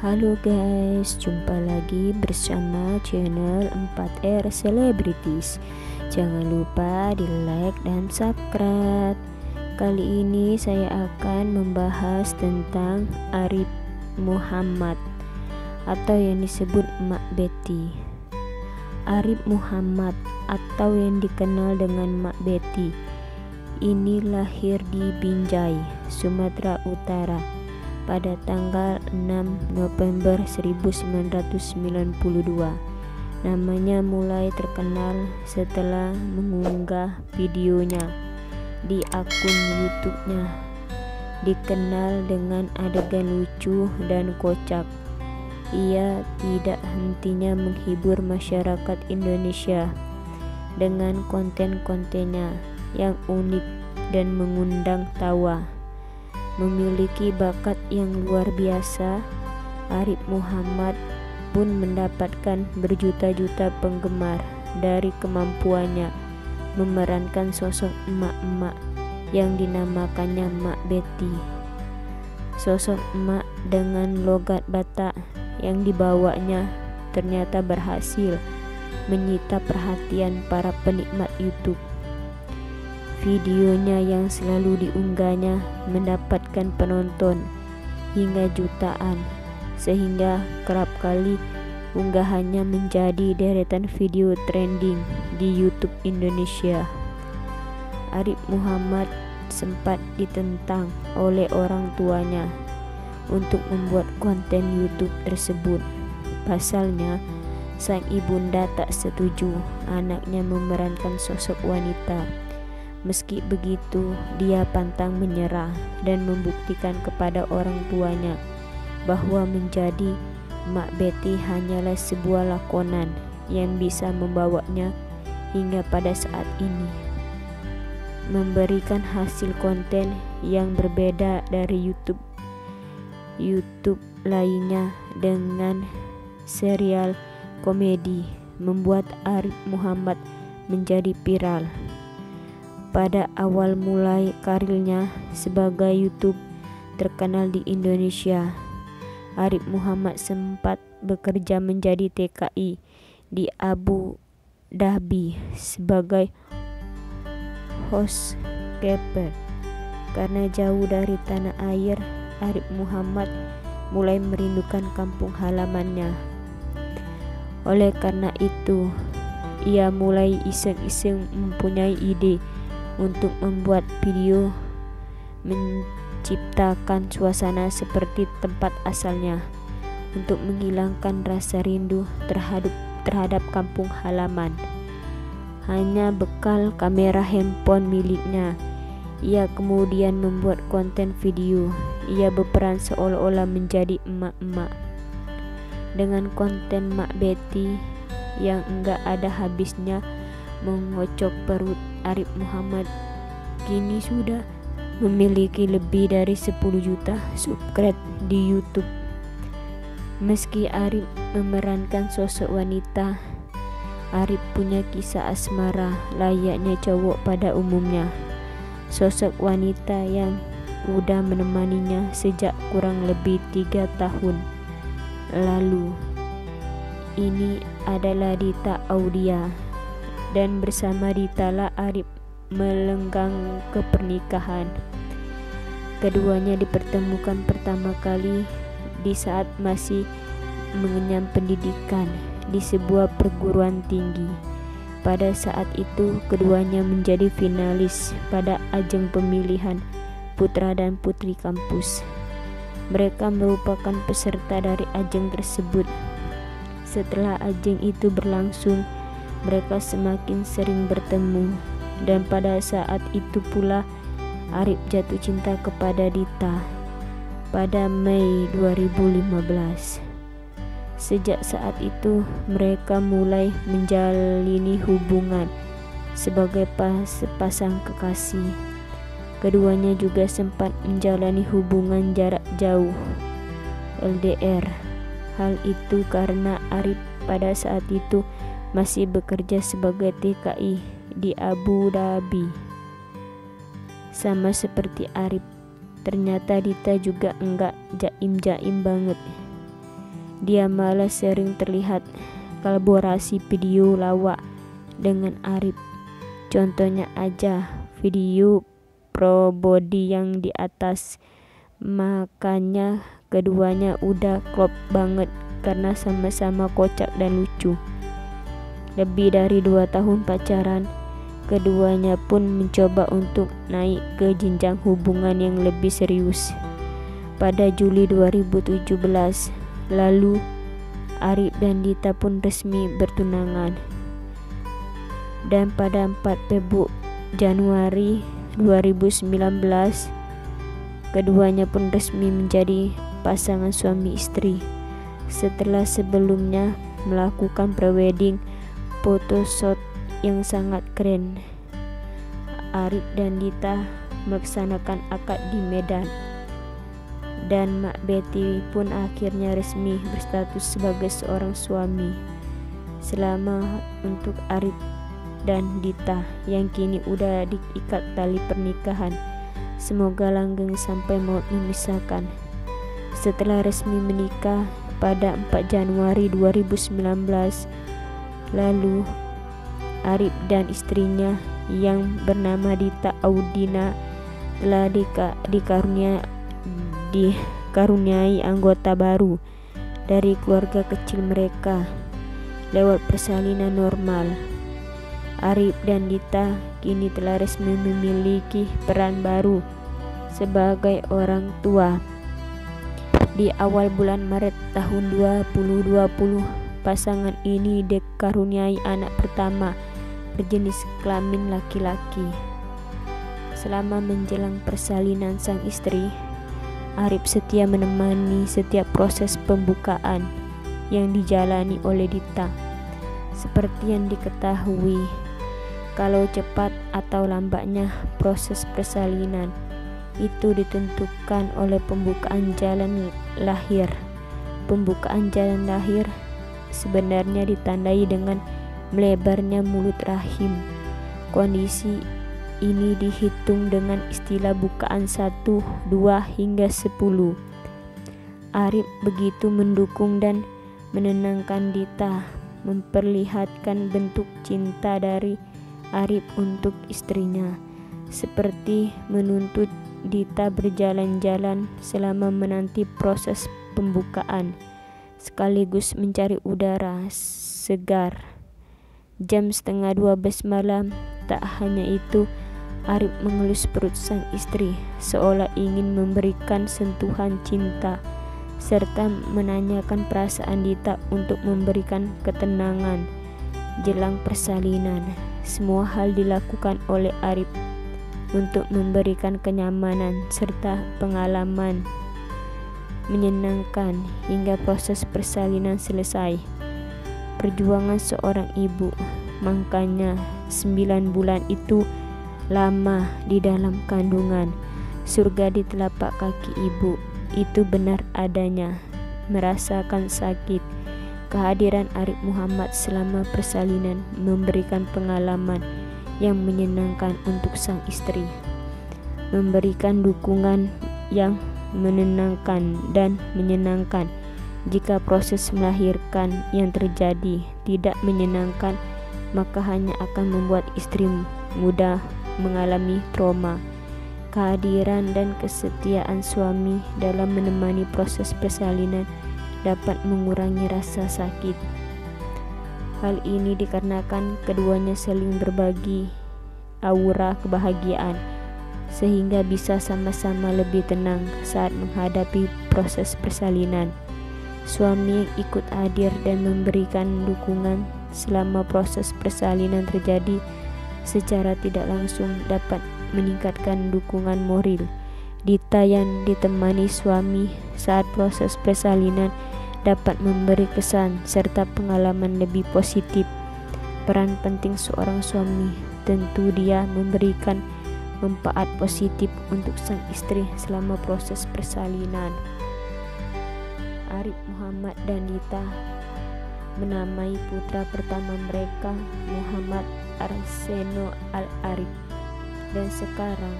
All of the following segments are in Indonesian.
Halo guys, jumpa lagi bersama channel 4R Celebrities. Jangan lupa di like dan subscribe. Kali ini saya akan membahas tentang Arif Muhammad atau yang disebut Mak Betty. Arif Muhammad atau yang dikenal dengan Mak Betty ini lahir di Binjai, Sumatera Utara pada tanggal 6 November 1992. Namanya mulai terkenal setelah mengunggah videonya di akun YouTube-nya. Dikenal dengan adegan lucu dan kocak. Ia tidak hentinya menghibur masyarakat Indonesia dengan konten-kontennya yang unik dan mengundang tawa. Memiliki bakat yang luar biasa, Arif Muhammad pun mendapatkan berjuta-juta penggemar dari kemampuannya memerankan sosok emak-emak yang dinamakannya Mak Betty. Sosok emak dengan logat Batak yang dibawanya ternyata berhasil menyita perhatian para penikmat YouTube. Videonya yang selalu diunggahnya mendapatkan penonton hingga jutaan, sehingga kerap kali unggahannya menjadi deretan video trending di YouTube Indonesia. Arif Muhammad sempat ditentang oleh orang tuanya untuk membuat konten YouTube tersebut. Pasalnya, sang ibunda tak setuju anaknya memerankan sosok wanita. Meski begitu, dia pantang menyerah dan membuktikan kepada orang tuanya bahwa menjadi Mak Betty hanyalah sebuah lakonan yang bisa membawanya hingga pada saat ini. Memberikan hasil konten yang berbeda dari YouTube lainnya dengan serial komedi membuat Arif Muhammad menjadi viral. Pada awal mulai karirnya sebagai YouTube terkenal di Indonesia, Arif Muhammad sempat bekerja menjadi TKI di Abu Dhabi sebagai housekeeper. Karena jauh dari tanah air, Arif Muhammad mulai merindukan kampung halamannya. Oleh karena itu, ia mulai iseng-iseng mempunyai ide untuk membuat video menciptakan suasana seperti tempat asalnya untuk menghilangkan rasa rindu terhadap kampung halaman. Hanya bekal kamera handphone miliknya, ia kemudian membuat konten video. Ia berperan seolah-olah menjadi emak-emak. Dengan konten Mak Betty yang enggak ada habisnya mengocok perut, Arif Muhammad kini sudah memiliki lebih dari 10 juta subscribe di YouTube. Meski Arif memerankan sosok wanita, Arif punya kisah asmara layaknya cowok pada umumnya. Sosok wanita yang udah menemaninya sejak kurang lebih 3 tahun lalu. Ini adalah Dita Audia, dan bersama Dita lah Arif melenggang ke pernikahan. Keduanya dipertemukan pertama kali di saat masih mengenyam pendidikan di sebuah perguruan tinggi. Pada saat itu, keduanya menjadi finalis pada ajang pemilihan putra dan putri kampus. Mereka merupakan peserta dari ajang tersebut. Setelah ajang itu berlangsung, mereka semakin sering bertemu, dan pada saat itu pula Arif jatuh cinta kepada Dita pada Mei 2015. Sejak saat itu mereka mulai menjalini hubungan sebagai sepasang kekasih. Keduanya juga sempat menjalani hubungan jarak jauh LDR. Hal itu karena Arif pada saat itu masih bekerja sebagai TKI di Abu Dhabi. Sama seperti Arif, ternyata Dita juga enggak jaim-jaim banget. Dia malah sering terlihat kolaborasi video lawak dengan Arif. Contohnya aja video pro body yang di atas. Makanya keduanya udah klop banget karena sama-sama kocak dan lucu. Lebih dari 2 tahun pacaran, keduanya pun mencoba untuk naik ke jenjang hubungan yang lebih serius. Pada Juli 2017 lalu, Arif dan Dita pun resmi bertunangan. Dan pada 4 Januari 2019, keduanya pun resmi menjadi pasangan suami istri. Setelah sebelumnya melakukan prewedding photoshoot yang sangat keren, Arif dan Dita melaksanakan akad di Medan. Dan Mak Betty pun akhirnya resmi berstatus sebagai seorang suami. Selamat untuk Arif dan Dita yang kini udah diikat tali pernikahan. Semoga langgeng sampai maut memisahkan. Setelah resmi menikah pada 4 Januari 2019 lalu, Arif dan istrinya yang bernama Dita Audina telah dikaruniai anggota baru dari keluarga kecil mereka lewat persalinan normal. Arif dan Dita kini telah resmi memiliki peran baru sebagai orang tua. Di awal bulan Maret tahun 2020, pasangan ini dikaruniai anak pertama berjenis kelamin laki-laki. Selama menjelang persalinan sang istri, Arif setia menemani setiap proses pembukaan yang dijalani oleh Dita. Seperti yang diketahui, kalau cepat atau lambatnya proses persalinan itu ditentukan oleh pembukaan jalan lahir. Pembukaan jalan lahir sebenarnya ditandai dengan melebarnya mulut rahim. Kondisi ini dihitung dengan istilah bukaan 1, 2, hingga 10. Arif begitu mendukung dan menenangkan Dita, memperlihatkan bentuk cinta dari Arif untuk istrinya, seperti menuntut Dita berjalan-jalan selama menanti proses pembukaan, sekaligus mencari udara segar. Jam setengah 12 malam, tak hanya itu, Arif mengelus perut sang istri seolah ingin memberikan sentuhan cinta, serta menanyakan perasaan Dita untuk memberikan ketenangan jelang persalinan. Semua hal dilakukan oleh Arif untuk memberikan kenyamanan serta pengalaman menyenangkan hingga proses persalinan selesai. Perjuangan seorang ibu, makanya 9 bulan itu lama di dalam kandungan. Surga di telapak kaki ibu, itu benar adanya. Merasakan sakit, kehadiran Arif Muhammad selama persalinan memberikan pengalaman yang menyenangkan untuk sang istri, memberikan dukungan yang menenangkan dan menyenangkan. Jika proses melahirkan yang terjadi tidak menyenangkan, maka hanya akan membuat istri mudah mengalami trauma. Kehadiran dan kesetiaan suami dalam menemani proses persalinan dapat mengurangi rasa sakit. Hal ini dikarenakan keduanya saling berbagi aura kebahagiaan, sehingga bisa sama-sama lebih tenang saat menghadapi proses persalinan. Suami yang ikut hadir dan memberikan dukungan selama proses persalinan terjadi secara tidak langsung dapat meningkatkan dukungan moral Dita yang ditemani suami saat proses persalinan dapat memberi kesan serta pengalaman lebih positif. Peran penting seorang suami tentu dia memberikan manfaat positif untuk sang istri selama proses persalinan. Arif Muhammad dan Dita menamai putra pertama mereka Muhammad Arseno Al-Arif, dan sekarang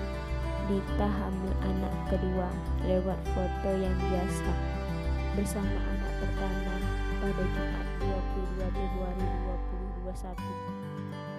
Dita hamil anak kedua lewat foto yang biasa bersama anak pertama pada Jumat 22 Februari 2021.